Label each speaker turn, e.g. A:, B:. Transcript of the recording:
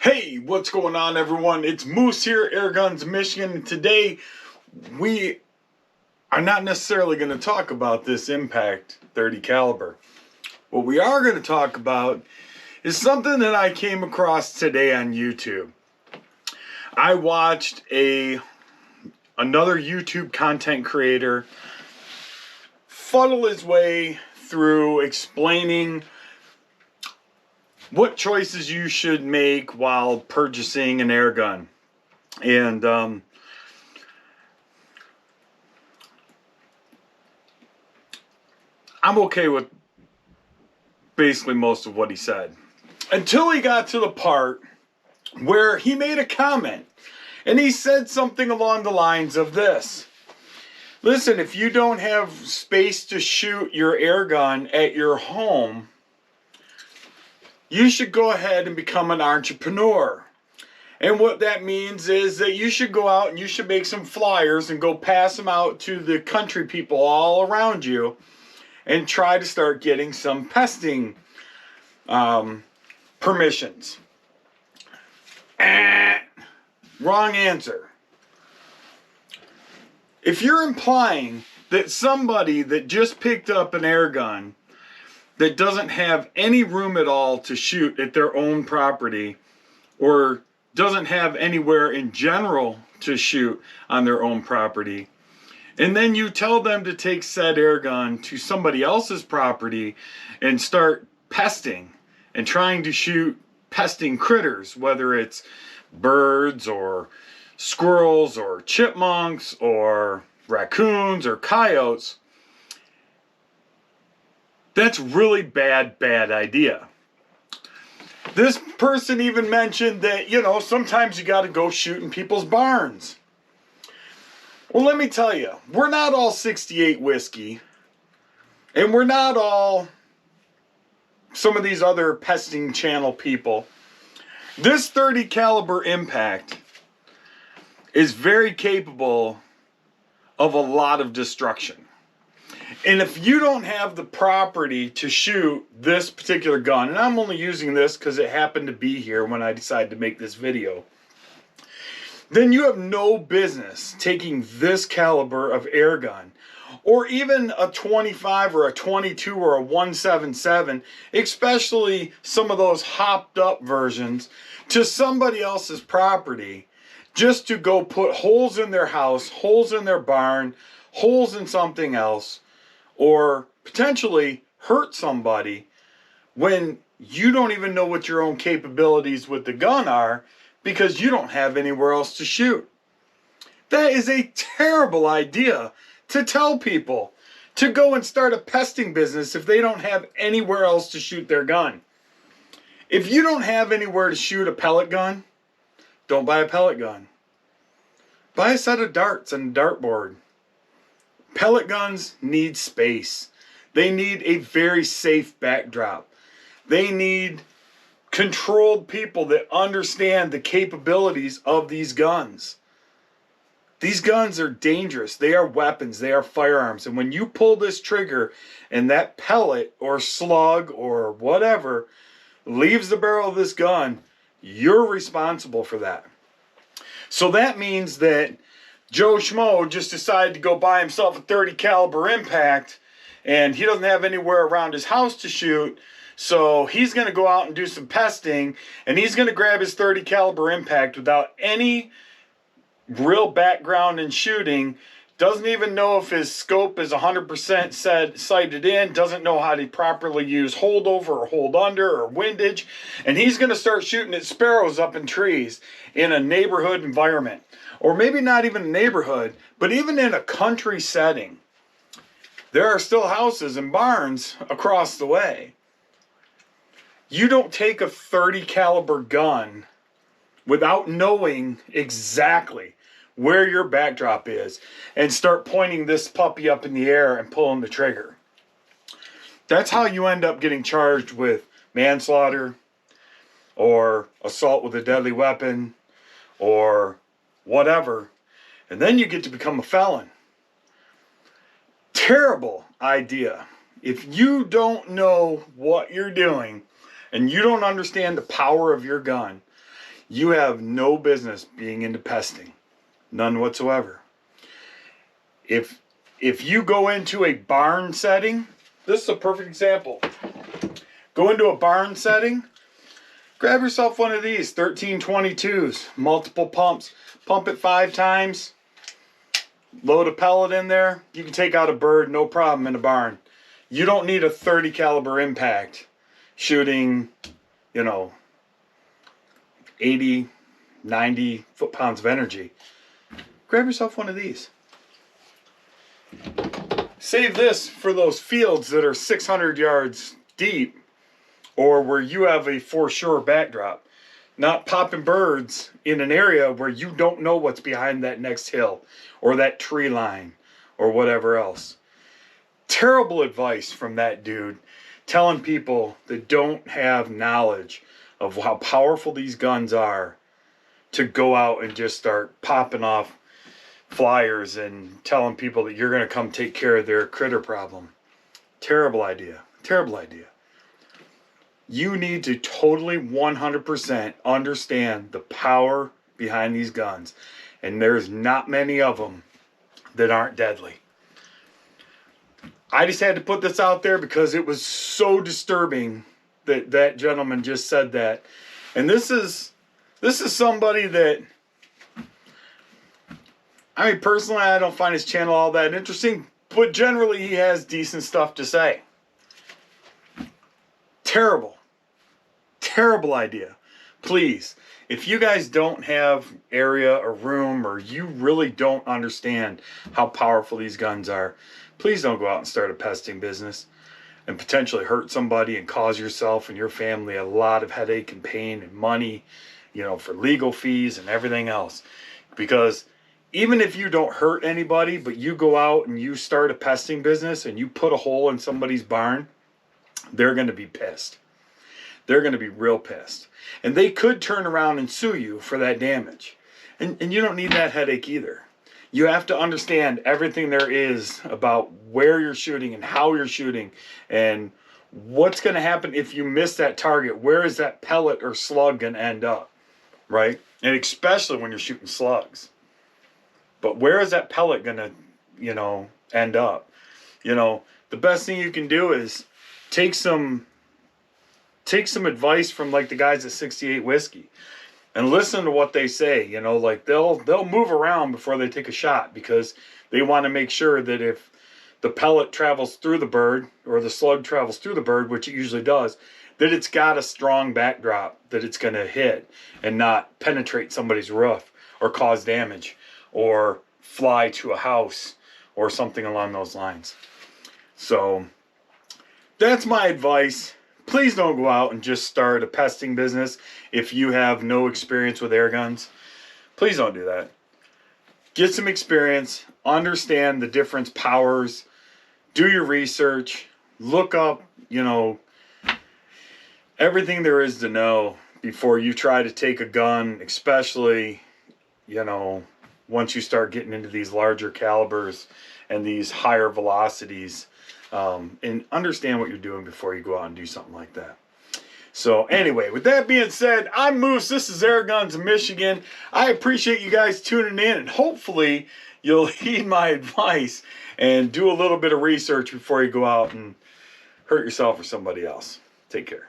A: Hey, what's going on, everyone? It's Moose here, Airguns of Michigan, and today we are not necessarily going to talk about this Impact 30 caliber. What we are going to talk about is something that I came across today on YouTube. I watched another YouTube content creator fuddle his way through explaining what choices you should make while purchasing an air gun. And I'm okay with basically most of what he said, until he got to the part where he made a comment, and he said something along the lines of this: listen, if you don't have space to shoot your air gun at your home, you should go ahead and become an entrepreneur. And what that means is that you should go out and you should make some flyers and go pass them out to the country people all around you and try to start getting some pesting permissions. Wrong answer. If you're implying that somebody that just picked up an air gun that doesn't have any room at all to shoot at their own property, or doesn't have anywhere in general to shoot on their own property, and then you tell them to take said air gun to somebody else's property and start pesting and trying to shoot pesting critters, whether it's birds or squirrels or chipmunks or raccoons or coyotes, that's really bad idea. This person even mentioned that, sometimes you got to go shoot in people's barns. Well, let me tell you, we're not all 68 whiskey, and we're not all some of these other pesting channel people. This 30 caliber Impact is very capable of a lot of destruction. And if you don't have the property to shoot this particular gun, and I'm only using this because it happened to be here when I decided to make this video, then you have no business taking this caliber of air gun, or even a 25 or a 22 or a 177, especially some of those hopped up versions, to somebody else's property just to go put holes in their house, holes in their barn, holes in something else, or potentially hurt somebody when you don't even know what your own capabilities with the gun are because you don't have anywhere else to shoot. That is a terrible idea to tell people to go and start a pesting business if they don't have anywhere else to shoot their gun. If you don't have anywhere to shoot a pellet gun, don't buy a pellet gun. Buy a set of darts and a dartboard. Pellet guns need space. They need a very safe backdrop. They need controlled people that understand the capabilities of these guns. These guns are dangerous. They are weapons. They are firearms. And when you pull this trigger and that pellet or slug or whatever leaves the barrel of this gun, you're responsible for that. So that means that Joe Schmo just decided to go buy himself a 30 caliber Impact, and he doesn't have anywhere around his house to shoot, so he's going to go out and do some pesting, and he's going to grab his 30 caliber Impact without any real background in shooting, doesn't even know if his scope is 100% sighted in, doesn't know how to properly use holdover or hold under or windage, and he's going to start shooting at sparrows up in trees in a neighborhood environment. Or maybe not even a neighborhood, but even in a country setting. There are still houses and barns across the way. You don't take a 30 caliber gun without knowing exactly where your backdrop is and start pointing this puppy up in the air and pulling the trigger. That's how you end up getting charged with manslaughter or assault with a deadly weapon or whatever, and then you get to become a felon. Terrible idea. If you don't know what you're doing and you don't understand the power of your gun, you have no business being into pesting. None whatsoever. If you go into a barn setting, this is a perfect example. Go into a barn setting, grab yourself one of these 1322s, multiple pumps. Pump it 5 times, load a pellet in there. You can take out a bird, no problem, in a barn. You don't need a 30 caliber impact shooting, you know, 80, 90 foot-pounds of energy. Grab yourself one of these. Save this for those fields that are 600 yards deep or where you have a foreshore backdrop. Not popping birds in an area where you don't know what's behind that next hill or that tree line or whatever else. Terrible advice from that dude telling people that don't have knowledge of how powerful these guns are to go out and just start popping off flyers and telling people that you're going to come take care of their critter problem. Terrible idea. Terrible idea. You need to totally 100% understand the power behind these guns. And there's not many of them that aren't deadly. I just had to put this out there because it was so disturbing that that gentleman just said that. And this is somebody that, I mean, personally, I don't find his channel all that interesting, but generally he has decent stuff to say. Terrible. Terrible idea. Please, if you guys don't have area or room, or you really don't understand how powerful these guns are, please don't go out and start a pesting business and potentially hurt somebody and cause yourself and your family a lot of headache and pain and money, you know, for legal fees and everything else. Because even if you don't hurt anybody, but you go out and you start a pesting business and you put a hole in somebody's barn, they're going to be pissed. They're going to be real pissed. And they could turn around and sue you for that damage. And you don't need that headache either. You have to understand everything there is about where you're shooting and how you're shooting and what's going to happen if you miss that target. Where is that pellet or slug going to end up, right? And especially when you're shooting slugs. But where is that pellet going to, you know, end up? You know, the best thing you can do is take some advice from like the guys at 68 Whiskey and listen to what they say. You know, like they'll move around before they take a shot because they want to make sure that if the pellet travels through the bird or the slug travels through the bird, which it usually does, that it's got a strong backdrop that it's going to hit and not penetrate somebody's roof or cause damage or fly to a house or something along those lines. So that's my advice. Please don't go out and just start a pesting business if you have no experience with air guns. Please don't do that. Get some experience, understand the different powers, do your research, look up, you know, everything there is to know before you try to take a gun, especially, you know, once you start getting into these larger calibers and these higher velocities. And understand what you're doing before you go out and do something like that. So anyway, with that being said, I'm Moose. This is Airguns of Michigan. I appreciate you guys tuning in, and hopefully you'll heed my advice and do a little bit of research before you go out and hurt yourself or somebody else. Take care.